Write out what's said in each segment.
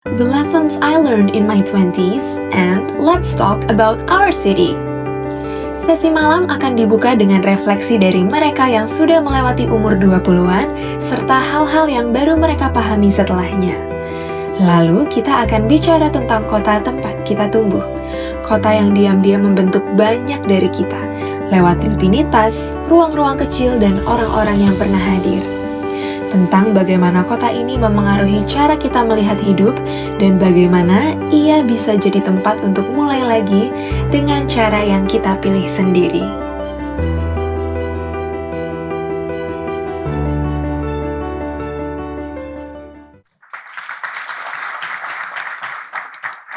The lessons I learned in my 20s, and let's talk about our city. Sesi malam akan dibuka dengan refleksi dari mereka yang sudah melewati umur 20-an, serta hal-hal yang baru mereka pahami setelahnya. Lalu kita akan bicara tentang kota tempat kita tumbuh. Kota yang diam-diam membentuk banyak dari kita, lewat rutinitas, ruang-ruang kecil, dan orang-orang yang pernah hadir. Tentang bagaimana kota ini memengaruhi cara kita melihat hidup dan bagaimana ia bisa jadi tempat untuk mulai lagi dengan cara yang kita pilih sendiri.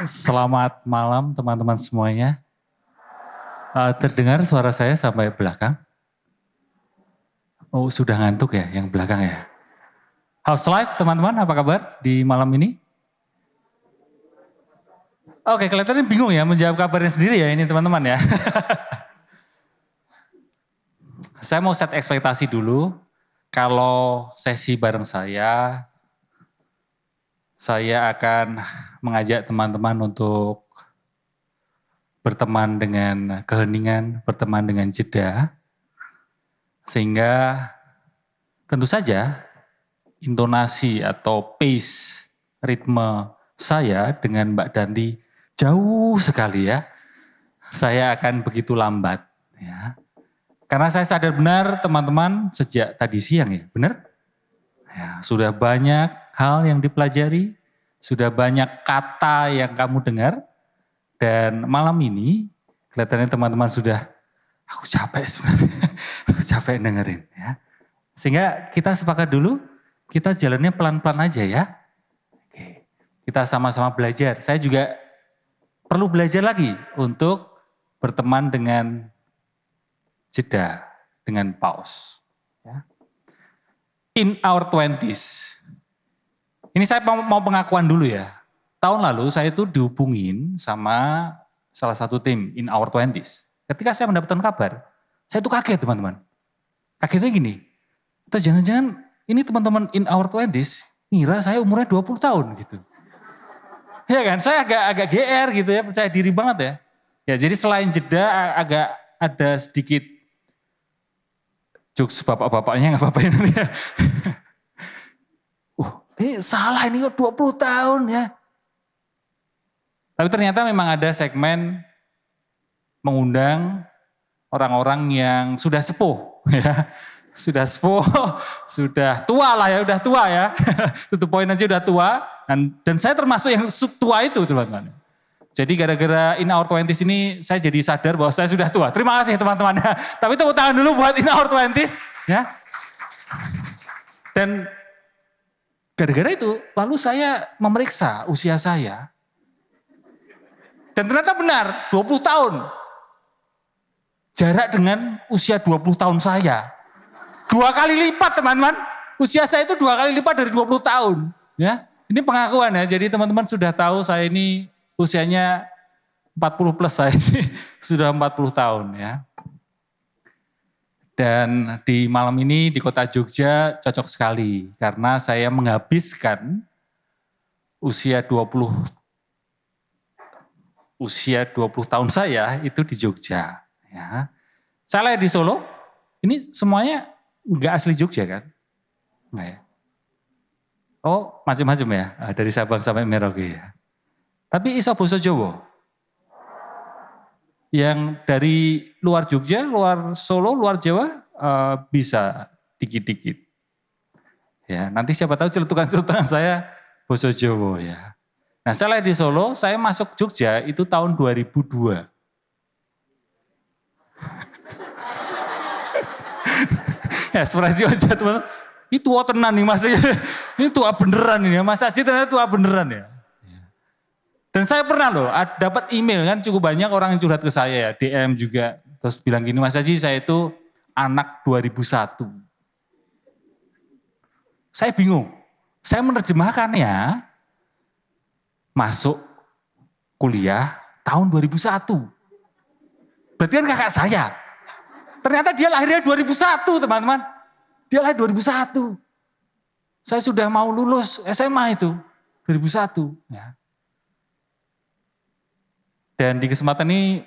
Selamat malam teman-teman semuanya. Terdengar suara saya sampai belakang? Oh, sudah ngantuk ya yang belakang ya? How's life teman-teman, apa kabar di malam ini? Oke, kelihatannya bingung ya menjawab kabarnya sendiri ya ini teman-teman ya. Saya mau set ekspektasi dulu, kalau sesi bareng saya akan mengajak teman-teman untuk berteman dengan keheningan, berteman dengan jeda, sehingga tentu saja intonasi atau pace, ritme saya dengan Mbak Danti jauh sekali ya. Saya akan begitu lambat ya. Karena saya sadar benar teman-teman sejak tadi siang ya, benar? Ya, sudah banyak hal yang dipelajari, sudah banyak kata yang kamu dengar, dan malam ini kelihatannya teman-teman sudah, aku capek sebenarnya, aku capek dengerin ya. Sehingga kita sepakat dulu, kita jalannya pelan-pelan aja ya. Oke, kita sama-sama belajar. Saya juga perlu belajar lagi untuk berteman dengan jeda, dengan pause. Ya. In our 20s. Ini saya mau pengakuan dulu ya. Tahun lalu saya itu dihubungin sama salah satu tim in our 20s. Ketika saya mendapatkan kabar, saya itu kaget teman-teman. Kagetnya gini, atau jangan-jangan ini teman-teman in our 20s ngira saya umurnya 20 tahun gitu. Ya kan, saya agak GR gitu ya, percaya diri banget ya. Ya jadi selain jeda agak ada sedikit jokes bapak-bapaknya, gak apa-apa ya nanti ya. Ini salah ini kok 20 tahun ya. Tapi ternyata memang ada segmen mengundang orang-orang yang sudah sepuh ya. Sudah sepuh, sudah tua lah ya, udah tua ya. Tutup poin aja udah tua. Dan saya termasuk yang tua itu teman-teman. Jadi gara-gara in our 20s ini saya jadi sadar bahwa saya sudah tua. Terima kasih teman-teman. Tapi tepuk tangan dulu buat in our 20s ya. Dan gara-gara itu lalu saya memeriksa usia saya. Dan ternyata benar 20 tahun. Jarak dengan usia 20 tahun saya. 2 kali lipat teman-teman. Usia saya itu 2 kali lipat dari 20 tahun. Ya, ini pengakuan ya. Jadi teman-teman sudah tahu saya ini usianya 40 plus saya ini. Sudah 40 tahun ya. Dan di malam ini di kota Jogja cocok sekali. Karena saya menghabiskan usia 20 tahun saya itu di Jogja. Ya. Saya lahir di Solo, ini semuanya enggak asli Jogja kan? Enggak ya? Oh macam-macam ya, dari Sabang sampai Merauke ya. Tapi iso basa Jawa? Yang dari luar Jogja, luar Solo, luar Jawa bisa dikit-dikit. Ya, nanti siapa tahu celutukan-celutukan saya basa Jawa ya. Nah saya lahir di Solo, saya masuk Jogja itu tahun 2002. Ya ekspresi aja teman, ini tua tenan nih mas, ini tua beneran ini ya, Mas Aji ternyata tua beneran ya. Dan saya pernah loh dapat email kan cukup banyak orang yang curhat ke saya ya, DM juga. Terus bilang gini, Mas Aji saya itu anak 2001. Saya bingung, saya menerjemahkannya masuk kuliah tahun 2001. Berarti kan kakak saya. Ternyata dia lahirnya 2001 teman-teman. Dia lahir 2001. Saya sudah mau lulus SMA itu. 2001. Ya. Dan di kesempatan ini,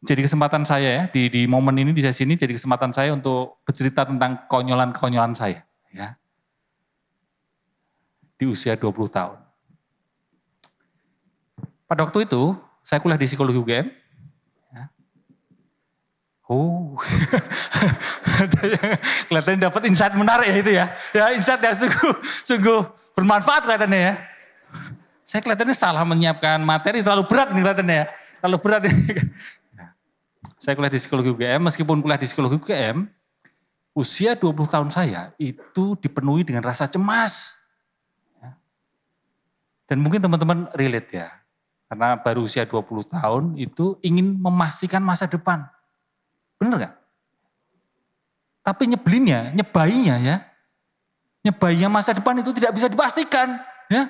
jadi kesempatan saya ya, di momen ini, di sesi ini jadi kesempatan saya untuk bercerita tentang konyolan-konyolan saya. Ya. Di usia 20 tahun. Pada waktu itu, saya kuliah di psikologi UGM. Ya. Oh, ada yang kelihatannya dapat insight menarik ya itu ya. Ya insight yang sungguh bermanfaat kelihatannya ya. Saya kelihatannya salah menyiapkan materi, terlalu berat nih kelihatannya ya. Terlalu berat ini. Saya kuliah di psikologi UGM, meskipun kuliah di psikologi UGM, usia 20 tahun saya itu dipenuhi dengan rasa cemas. Dan mungkin teman-teman relate ya. Karena baru usia 20 tahun itu ingin memastikan masa depan. Benar gak? Tapi nyebayinya ya. Nyebayinya masa depan itu tidak bisa dipastikan. Ya.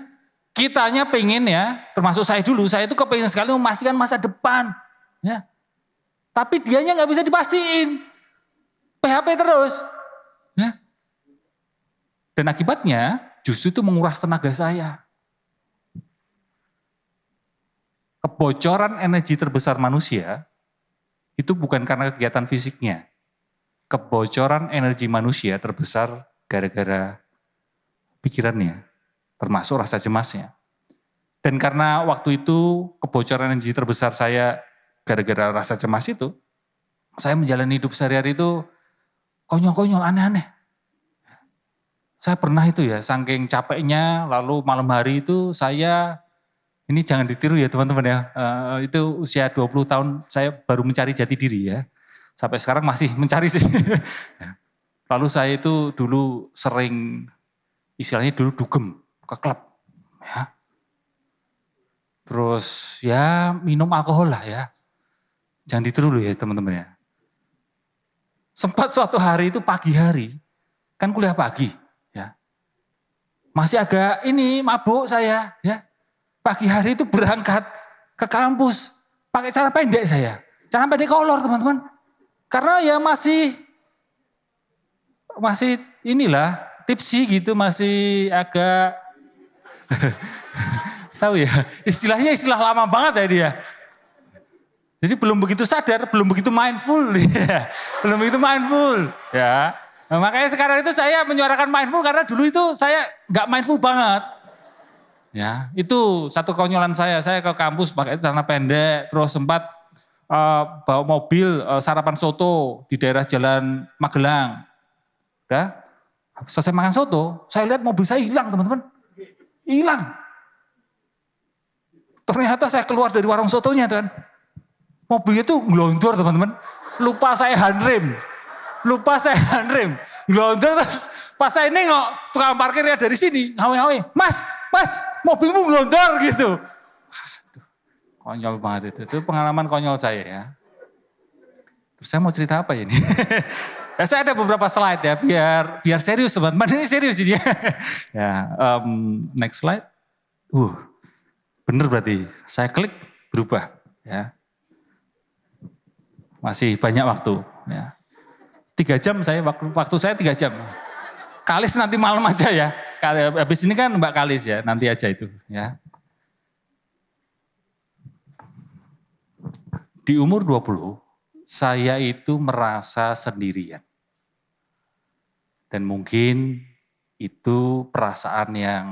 Kitanya pengen ya, termasuk saya dulu, saya itu kepengen sekali memastikan masa depan. Ya. Tapi dianya gak bisa dipastiin. PHP terus. Ya. Dan akibatnya justru itu menguras tenaga saya. Kebocoran energi terbesar manusia itu bukan karena kegiatan fisiknya. Kebocoran energi manusia terbesar gara-gara pikirannya, termasuk rasa cemasnya. Dan karena waktu itu kebocoran energi terbesar saya gara-gara rasa cemas itu, saya menjalani hidup sehari-hari itu konyol-konyol, aneh-aneh. Saya pernah itu ya, saking capeknya, lalu malam hari itu saya, ini jangan ditiru ya teman-teman ya, itu usia 20 tahun saya baru mencari jati diri ya. Sampai sekarang masih mencari sih. Lalu saya itu dulu sering, istilahnya dulu dugem ke klub. Ya. Terus ya minum alkohol lah ya. Jangan ditiru loh ya teman-teman ya. Sempat suatu hari itu pagi hari, kan kuliah pagi ya. Masih agak ini mabuk saya ya. Pagi hari itu berangkat ke kampus pakai celana pendek saya. Celana pendek kolor teman-teman. Karena ya masih inilah tipsi gitu, masih agak tahu ya, istilahnya istilah lama banget ya dia. Jadi belum begitu sadar, belum begitu mindful ya. Belum begitu mindful ya. Nah, makanya sekarang itu saya menyuarakan mindful karena dulu itu saya nggak mindful banget. Ya, itu satu konyolan saya ke kampus pakai celana pendek, terus sempat bawa mobil sarapan soto di daerah Jalan Magelang. Udah, selesai makan soto, saya lihat mobil saya hilang teman-teman. Hilang. Ternyata saya keluar dari warung sotonya kan. Mobilnya tuh ngelontor teman-teman. Lupa saya handrem. Ngelontor terus pas saya nengok tukang parkirnya dari sini. Ngawe-ngawe, mas mobilmu ngelontor gitu. Aduh, konyol banget itu pengalaman konyol saya ya. Terus saya mau cerita apa ini? Ya, saya ada beberapa slide ya biar serius teman-teman. Ini serius ini ya. Next slide. Bener berarti. Saya klik berubah ya. Masih banyak waktu ya. 3 jam saya waktu saya 3 jam. Kalis nanti malam aja ya. Habis ini kan Mbak Kalis ya, nanti aja itu ya. Di umur 20 saya itu merasa sendirian. Dan mungkin itu perasaan yang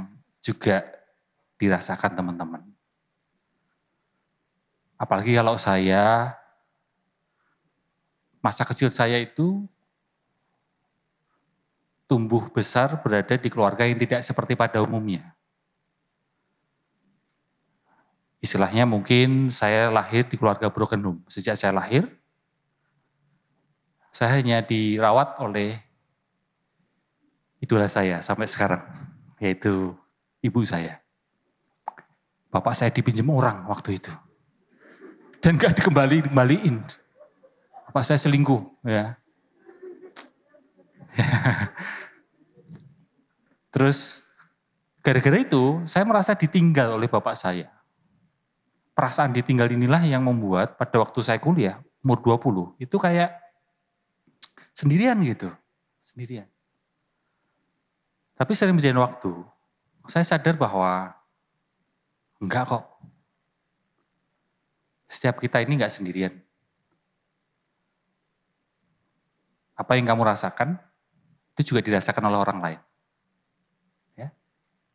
juga dirasakan teman-teman. Apalagi kalau masa kecil saya itu tumbuh besar berada di keluarga yang tidak seperti pada umumnya. Istilahnya mungkin saya lahir di keluarga broken home. Sejak saya lahir, saya hanya dirawat oleh idola saya sampai sekarang, yaitu ibu saya. Bapak saya dipinjam orang waktu itu. Dan gak dikembaliin. Bapak saya selingkuh ya. Terus gara-gara itu saya merasa ditinggal oleh bapak saya. Perasaan ditinggal inilah yang membuat pada waktu saya kuliah, umur 20, itu kayak sendirian gitu. Sendirian. Tapi sering berjalan waktu, saya sadar bahwa Enggak kok. Setiap kita ini enggak sendirian. Apa yang kamu rasakan, itu juga dirasakan oleh orang lain. Ya.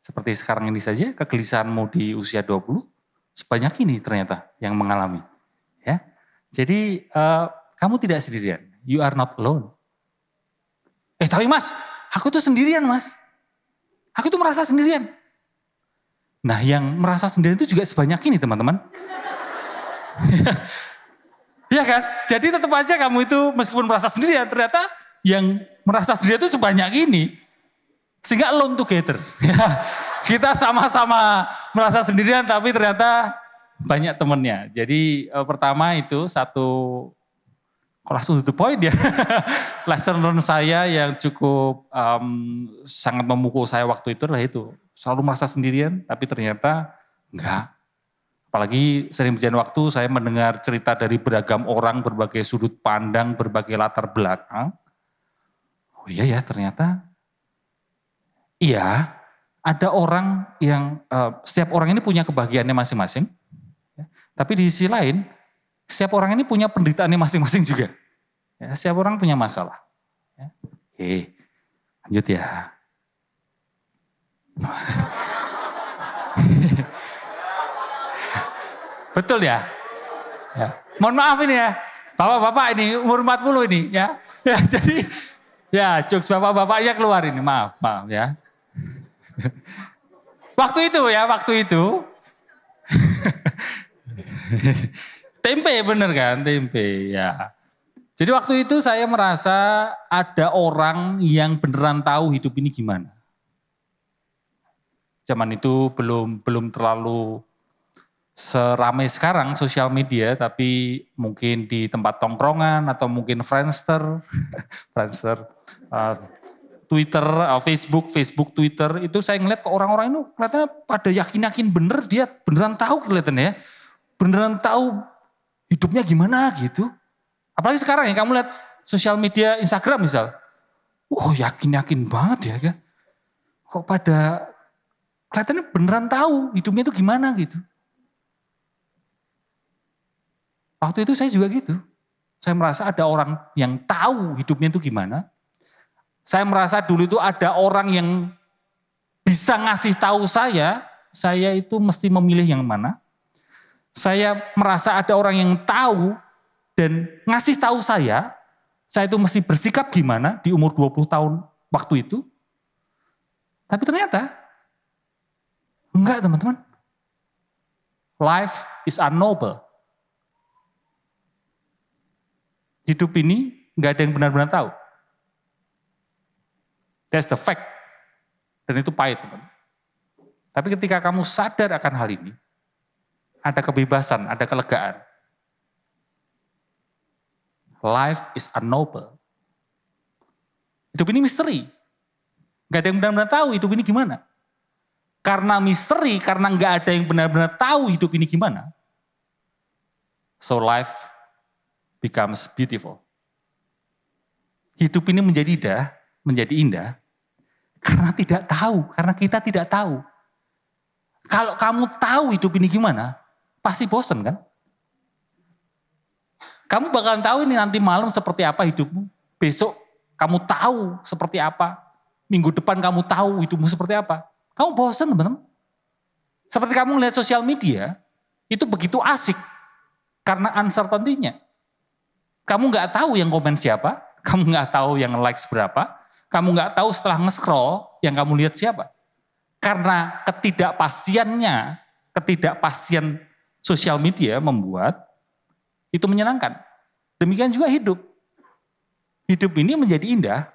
Seperti sekarang ini saja, kegelisahanmu di usia 20, sebanyak ini ternyata yang mengalami. Ya. Jadi kamu tidak sendirian. You are not alone. Tapi mas, aku tuh sendirian mas. Aku tuh merasa sendirian. Nah yang merasa sendirian itu juga sebanyak ini teman-teman. Iya kan? Jadi tetap aja kamu itu meskipun merasa sendirian, ternyata yang merasa sendirian itu sebanyak ini. Sehingga alone together. Kita sama-sama merasa sendirian tapi ternyata banyak temennya. Jadi pertama itu satu, langsung to the point ya. Lesson learn saya yang cukup sangat memukul saya waktu itu adalah itu. Selalu merasa sendirian tapi ternyata enggak. Apalagi sering berjalan waktu saya mendengar cerita dari beragam orang, berbagai sudut pandang, berbagai latar belakang. Oh iya ya ternyata, iya ada orang yang, setiap orang ini punya kebahagiaannya masing-masing. Ya, tapi di sisi lain, setiap orang ini punya penderitaannya masing-masing juga. Ya, setiap orang punya masalah. Ya. Oke, lanjut ya. Betul ya? Ya. Mohon maaf ini ya, bapak-bapak ini umur 40 ini ya. Ya jadi, ya jokes bapak-bapaknya keluar ini, maaf ya. Waktu itu. Tempe bener kan, tempe ya. Jadi waktu itu saya merasa ada orang yang beneran tahu hidup ini gimana. Zaman itu belum terlalu seramai sekarang sosial media, tapi mungkin di tempat tongkrongan atau mungkin Friendster, Twitter, Facebook, Twitter, itu saya ngeliat ke orang-orang itu kelihatannya pada yakin bener, dia beneran tahu kelihatannya ya. Beneran tahu hidupnya gimana gitu. Apalagi sekarang ya kamu lihat sosial media Instagram misal. Yakin banget ya kan. Kok pada kelihatannya beneran tahu hidupnya itu gimana gitu. Waktu itu saya juga gitu. Saya merasa ada orang yang tahu hidupnya itu gimana. Saya merasa dulu itu ada orang yang bisa ngasih tahu saya itu mesti memilih yang mana. Saya merasa ada orang yang tahu dan ngasih tahu saya itu mesti bersikap gimana di umur 20 tahun waktu itu. Tapi ternyata, enggak teman-teman. Life is unknowable. Hidup ini enggak ada yang benar-benar tahu. That's the fact. Dan itu pahit teman. Tapi ketika kamu sadar akan hal ini, ada kebebasan, ada kelegaan. Life is unknowable. Hidup ini misteri. Gak ada yang benar-benar tahu hidup ini gimana. Karena misteri, karena gak ada yang benar-benar tahu hidup ini gimana. So life becomes beautiful. Hidup ini menjadi indah karena tidak tahu, karena kita tidak tahu. Kalau kamu tahu hidup ini gimana, pasti bosen kan? Kamu bakalan tahu ini nanti malam seperti apa hidupmu. Besok kamu tahu seperti apa. Minggu depan kamu tahu hidupmu seperti apa. Kamu bosen teman-teman. Seperti kamu lihat sosial media, itu begitu asik karena uncertainty-nya. Kamu gak tahu yang komen siapa, kamu gak tahu yang likes berapa, kamu gak tahu setelah nge-scroll yang kamu lihat siapa. Karena ketidakpastian sosial media membuat itu menyenangkan. Demikian juga hidup. Hidup ini menjadi indah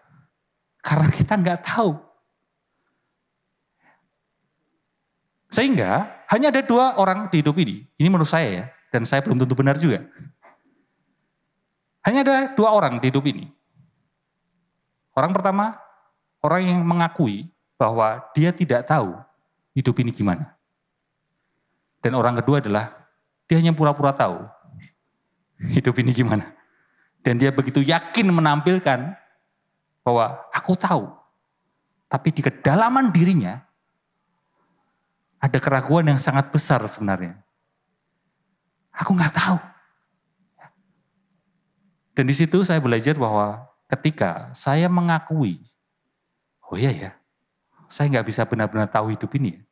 karena kita gak tahu. Sehingga hanya ada 2 orang di hidup ini menurut saya ya, dan saya belum tentu benar juga. Hanya ada 2 orang di hidup ini. Orang pertama, orang yang mengakui bahwa dia tidak tahu hidup ini gimana. Dan orang kedua adalah, dia hanya pura-pura tahu hidup ini gimana. Dan dia begitu yakin menampilkan bahwa aku tahu. Tapi di kedalaman dirinya, ada keraguan yang sangat besar sebenarnya. Aku nggak tahu. Dan di situ saya belajar bahwa ketika saya mengakui, oh iya ya, saya nggak bisa benar-benar tahu hidup ini ya.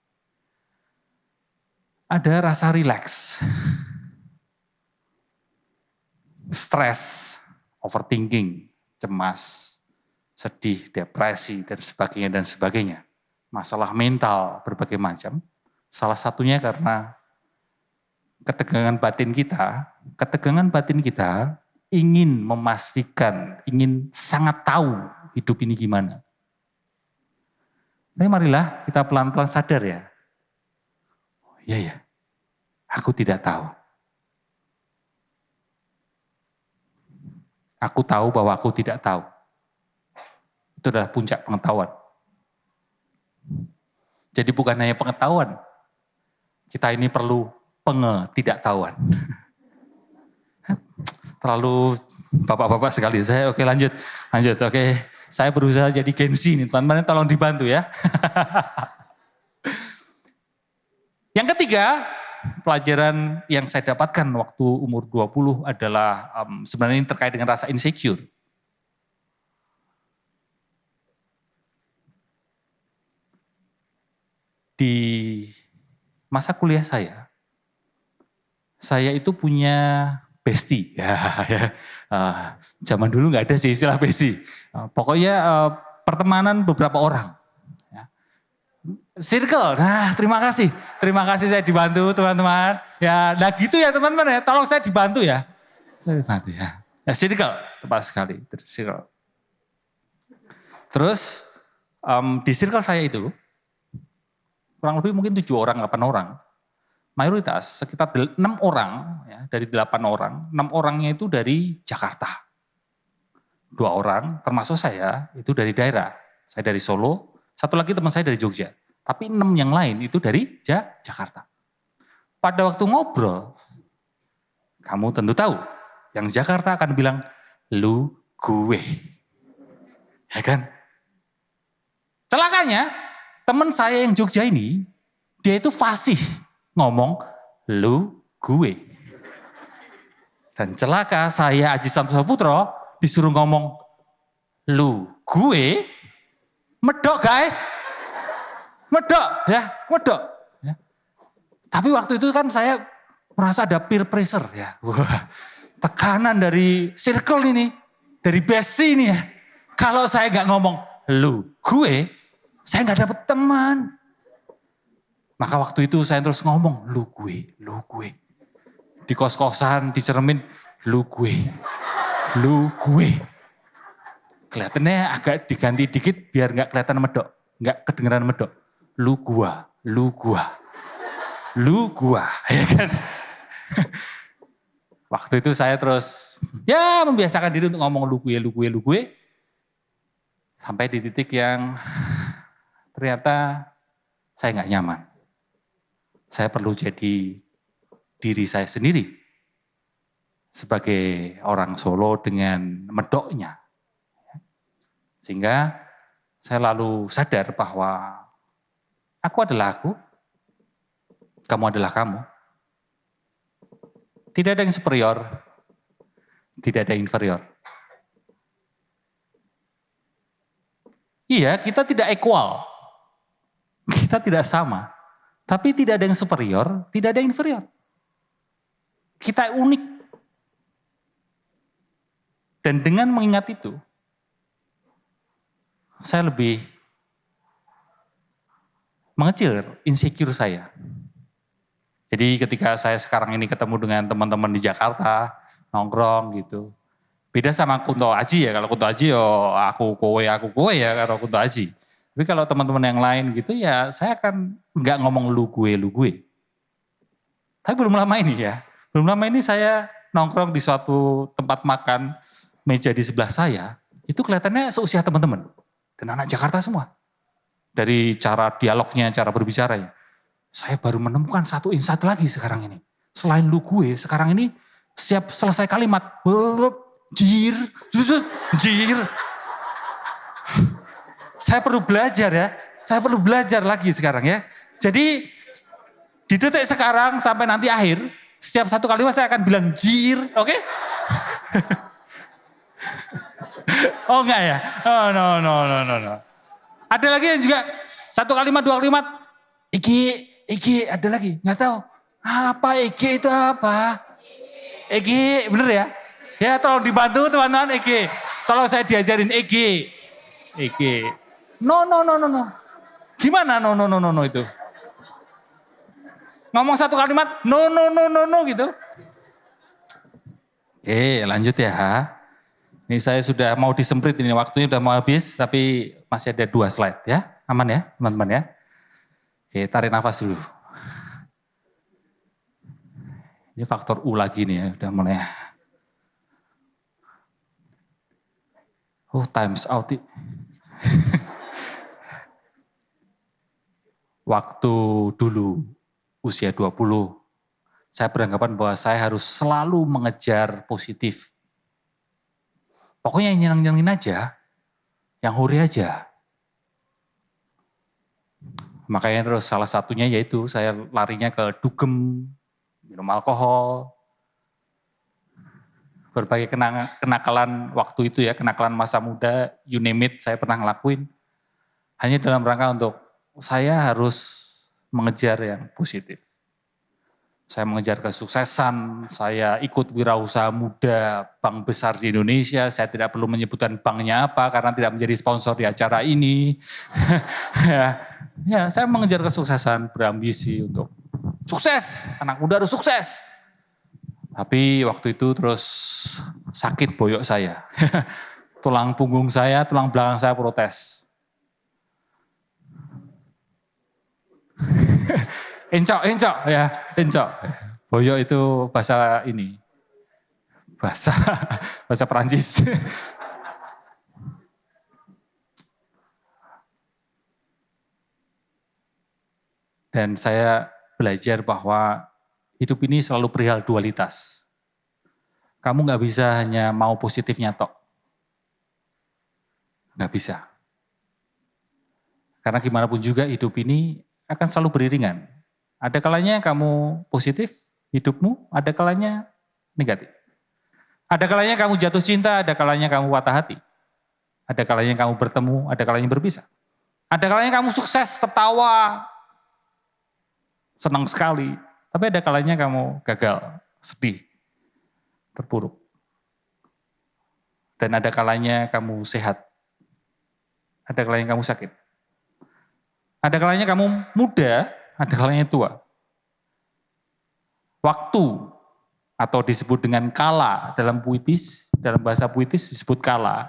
Ada rasa rileks, stres, overthinking, cemas, sedih, depresi, dan sebagainya. Masalah mental berbagai macam. Salah satunya karena ketegangan batin kita ingin memastikan, ingin sangat tahu hidup ini gimana. Tapi marilah kita pelan-pelan sadar ya. Oh, iya ya, aku tidak tahu. Aku tahu bahwa aku tidak tahu. Itu adalah puncak pengetahuan. Jadi bukan hanya pengetahuan, kita ini perlu pengetidaktauan. Terlalu bapak-bapak sekali saya. Oke lanjut. Oke, saya berusaha jadi Gen Z nih, teman-teman tolong dibantu ya. Yang ketiga, pelajaran yang saya dapatkan waktu umur 20 adalah sebenarnya ini terkait dengan rasa insecure. Di masa kuliah saya itu punya bestie. Zaman dulu nggak ada sih istilah bestie. Pokoknya pertemanan beberapa orang. Ya. Circle, nah terima kasih saya dibantu teman-teman. Ya, nah gitu ya teman-teman ya, tolong saya dibantu ya. Saya dibantu ya. Ya circle, tepat sekali. Circle. Terus di circle saya itu, kurang lebih mungkin 7 orang, 8 orang. Mayoritas sekitar 6 orang, ya, dari 8 orang, 6 orangnya itu dari Jakarta. 2 orang, termasuk saya, itu dari daerah. Saya dari Solo, satu lagi teman saya dari Jogja. Tapi 6 yang lain itu dari Jakarta. Pada waktu ngobrol, kamu tentu tahu, yang Jakarta akan bilang, lu gue. Ya kan? Celakanya, teman saya yang Jogja ini, dia itu fasih ngomong, lu gue. Dan celaka saya Aji Santoso Putro disuruh ngomong, lu gue, medok guys. Medok. Ya. Tapi waktu itu kan saya merasa ada peer pressure ya. Wah, tekanan dari circle ini, dari bestie ini ya. Kalau saya gak ngomong, lu gue, saya gak dapet teman. Maka waktu itu saya terus ngomong, lu gue. Di kos-kosan, di cermin, lu gue. Kelihatannya agak diganti dikit biar gak kelihatan medok. Gak kedengeran medok. Lu gua. Ya kan? Waktu itu saya terus, ya membiasakan diri untuk ngomong lu gue. Sampai di titik yang ternyata saya gak nyaman. Saya perlu jadi diri saya sendiri sebagai orang Solo dengan medoknya. Sehingga saya lalu sadar bahwa aku adalah aku, kamu adalah kamu. Tidak ada yang superior, tidak ada yang inferior. Iya, kita tidak equal, kita tidak sama. Tapi tidak ada yang superior, tidak ada yang inferior. Kita unik. Dan dengan mengingat itu, saya lebih mengecil insecure saya. Jadi ketika saya sekarang ini ketemu dengan teman-teman di Jakarta, nongkrong gitu. Beda sama Kunto Aji ya, kalau Kunto Aji yo aku kowe ya kalau Kunto Aji. Tapi kalau teman-teman yang lain gitu ya saya akan nggak ngomong lu gue. Tapi belum lama ini saya nongkrong di suatu tempat makan, meja di sebelah saya, itu kelihatannya seusia teman-teman. Dan anak Jakarta semua. Dari cara dialognya, cara berbicaranya. Saya baru menemukan satu insight lagi sekarang ini. Selain lu gue, sekarang ini setiap selesai kalimat, jir. Saya perlu belajar ya. Saya perlu belajar lagi sekarang ya. Jadi Di detik sekarang sampai nanti akhir, setiap satu kalimat saya akan bilang jir, oke? Oh enggak ya? Oh no. Ada lagi yang juga satu kalimat, dua kalimat. EG, ada lagi, nggak tahu. Apa EG itu apa? EG, bener ya? Ya tolong dibantu teman-teman EG. Tolong saya diajarin EG. No. Gimana no itu? Ngomong satu kalimat, no gitu. Oke lanjut ya. Ini saya sudah mau disemprit ini, waktunya udah mau habis, tapi masih ada 2 slide ya. Aman ya teman-teman ya. Oke tarik nafas dulu. Ini faktor U lagi nih ya, udah mulai. Oh times out. Waktu dulu usia 20, saya beranggapan bahwa saya harus selalu mengejar positif. Pokoknya yang nyenang-nyenangin aja, yang hore aja. Makanya terus salah satunya yaitu saya larinya ke dugem, minum alkohol, berbagai kenakalan waktu itu ya, kenakalan masa muda, you name it, saya pernah ngelakuin. Hanya dalam rangka untuk saya harus mengejar yang positif. Saya mengejar kesuksesan, saya ikut wirausaha muda bank besar di Indonesia, saya tidak perlu menyebutkan banknya apa karena tidak menjadi sponsor di acara ini. ya, saya mengejar kesuksesan, berambisi untuk sukses, anak muda harus sukses. Tapi waktu itu terus sakit boyok saya. Tulang punggung saya, tulang belakang saya protes. Encok ya, encok. Boyok itu bahasa ini, bahasa Perancis. Dan saya belajar bahwa hidup ini selalu perihal dualitas. Kamu nggak bisa hanya mau positifnya tok. Nggak bisa. Karena gimana pun juga hidup ini akan selalu beriringan. Ada kalanya kamu positif hidupmu, ada kalanya negatif. Ada kalanya kamu jatuh cinta, ada kalanya kamu patah hati. Ada kalanya kamu bertemu, ada kalanya berpisah. Ada kalanya kamu sukses, tertawa, senang sekali. Tapi ada kalanya kamu gagal, sedih, terpuruk. Dan ada kalanya kamu sehat. Ada kalanya kamu sakit. Ada kalanya kamu muda, ada kalanya tua. Waktu atau disebut dengan kala dalam puitis, dalam bahasa puitis disebut kala.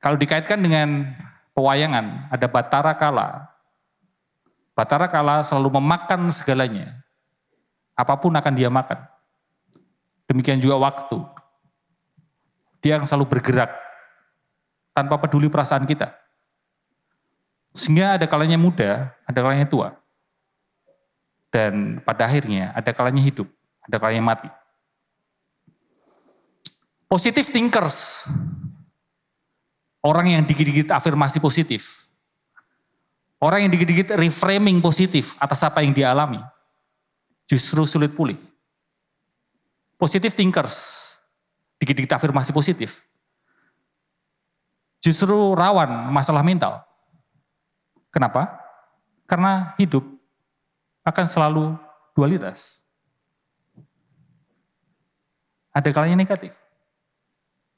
Kalau dikaitkan dengan pewayangan, ada Batara Kala. Batara Kala selalu memakan segalanya. Apapun akan dia makan. Demikian juga waktu. Dia akan selalu bergerak tanpa peduli perasaan kita. Sehingga ada kalanya muda, ada kalanya tua. Dan pada akhirnya ada kalanya hidup, ada kalanya mati. Positive thinkers, orang yang dikit-dikit afirmasi positif, orang yang dikit-dikit reframing positif atas apa yang dia alami, justru sulit pulih. Positive thinkers, dikit-dikit afirmasi positif, justru rawan masalah mental. Kenapa? Karena hidup akan selalu dualitas. Ada kalanya negatif.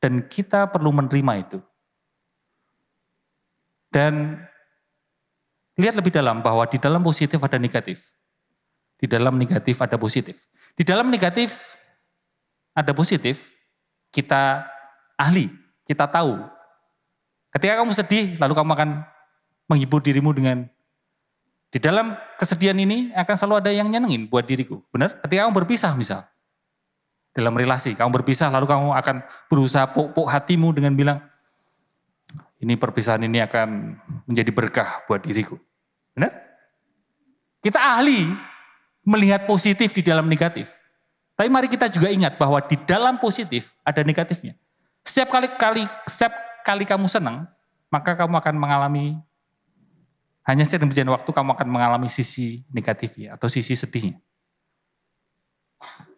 Dan kita perlu menerima itu. Dan lihat lebih dalam bahwa di dalam positif ada negatif. Di dalam negatif ada positif. Di dalam negatif ada positif, kita ahli, kita tahu. Ketika kamu sedih, lalu kamu akan menghibur dirimu dengan di dalam kesedihan ini akan selalu ada yang nyenengin buat diriku. Benar? Ketika kamu berpisah misal. Dalam relasi, kamu berpisah lalu kamu akan berusaha puk-puk hatimu dengan bilang, ini perpisahan ini akan menjadi berkah buat diriku. Benar? Kita ahli melihat positif di dalam negatif. Tapi mari kita juga ingat bahwa di dalam positif ada negatifnya. Setiap kali kamu senang, maka kamu akan mengalami Hanya seiring berjalannya waktu kamu akan mengalami sisi negatifnya atau sisi sedihnya.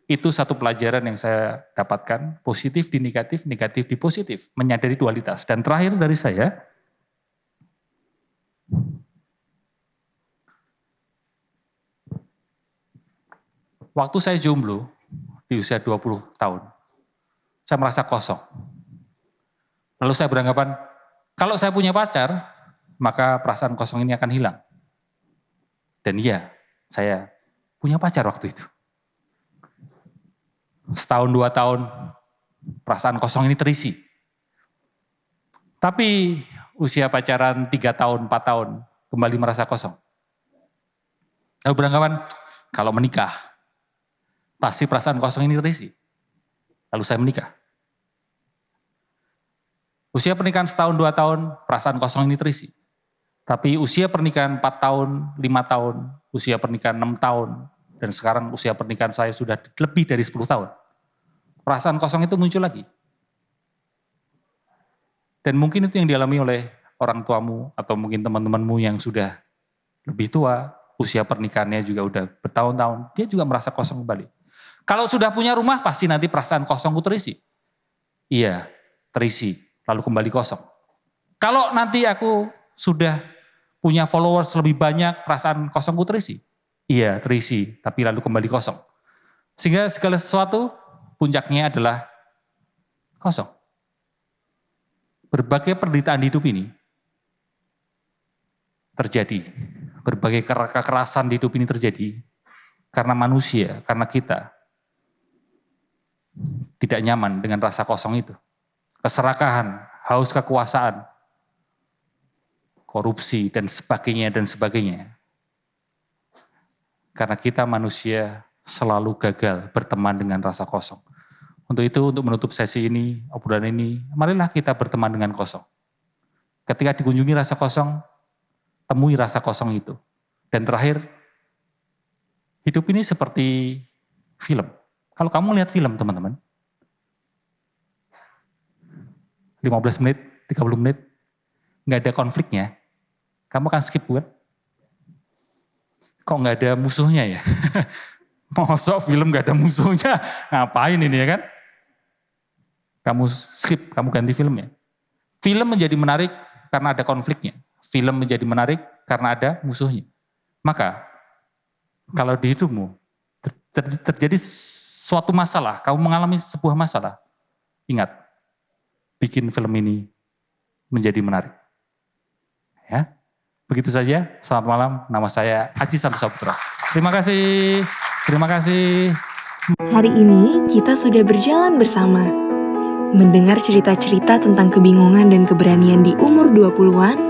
Itu satu pelajaran yang saya dapatkan, positif di negatif, negatif di positif, menyadari dualitas. Dan terakhir dari saya, waktu saya jomblo di usia 20 tahun, saya merasa kosong. Lalu saya beranggapan, kalau saya punya pacar, maka perasaan kosong ini akan hilang. Dan iya, saya punya pacar waktu itu. Setahun 2 tahun, perasaan kosong ini terisi. Tapi usia pacaran 3 tahun, 4 tahun, kembali merasa kosong. Lalu beranggapan, kalau menikah, pasti perasaan kosong ini terisi. Lalu saya menikah. Usia pernikahan setahun 2 tahun, perasaan kosong ini terisi. Tapi usia pernikahan 4 tahun, 5 tahun, usia pernikahan 6 tahun, dan sekarang usia pernikahan saya sudah lebih dari 10 tahun. Perasaan kosong itu muncul lagi. Dan mungkin itu yang dialami oleh orang tuamu atau mungkin teman-temanmu yang sudah lebih tua, usia pernikahannya juga udah bertahun-tahun, dia juga merasa kosong kembali. Kalau sudah punya rumah, pasti nanti perasaan kosongku terisi. Iya, terisi, lalu kembali kosong. Kalau nanti aku sudah punya followers lebih banyak, perasaan kosongku terisi. Iya, terisi, tapi lalu kembali kosong. Sehingga segala sesuatu, puncaknya adalah kosong. Berbagai penderitaan di hidup ini terjadi. Berbagai kekerasan di hidup ini terjadi karena manusia, karena kita tidak nyaman dengan rasa kosong itu. Keserakahan, haus kekuasaan, korupsi, dan sebagainya, dan sebagainya. Karena kita manusia selalu gagal berteman dengan rasa kosong. Untuk itu, untuk menutup sesi ini, obrolan ini, marilah kita berteman dengan kosong. Ketika dikunjungi rasa kosong, temui rasa kosong itu. Dan terakhir, hidup ini seperti film. Kalau kamu lihat film, teman-teman, 15 menit, 30 menit, nggak ada konfliknya, kamu akan skip, bukan? Kok nggak ada musuhnya ya? Mosok film nggak ada musuhnya, ngapain ini ya kan? Kamu skip, kamu ganti filmnya. Film menjadi menarik karena ada konfliknya. Film menjadi menarik karena ada musuhnya. Maka, kalau di hidupmu terjadi suatu masalah, kamu mengalami sebuah masalah, ingat, bikin film ini menjadi menarik. Ya, begitu saja. Selamat malam. Nama saya Aji Santosaputra. Terima kasih. Terima kasih. Hari ini kita sudah berjalan bersama, mendengar cerita-cerita tentang kebingungan dan keberanian di umur 20-an,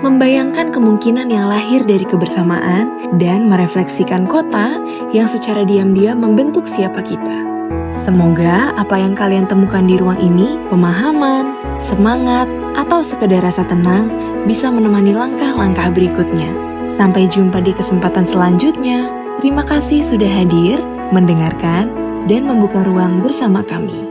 membayangkan kemungkinan yang lahir dari kebersamaan, dan merefleksikan kota yang secara diam-diam membentuk siapa kita. Semoga apa yang kalian temukan di ruang ini, pemahaman, semangat, atau sekedar rasa tenang, bisa menemani langkah-langkah berikutnya. Sampai jumpa di kesempatan selanjutnya. Terima kasih sudah hadir, mendengarkan, dan membuka ruang bersama kami.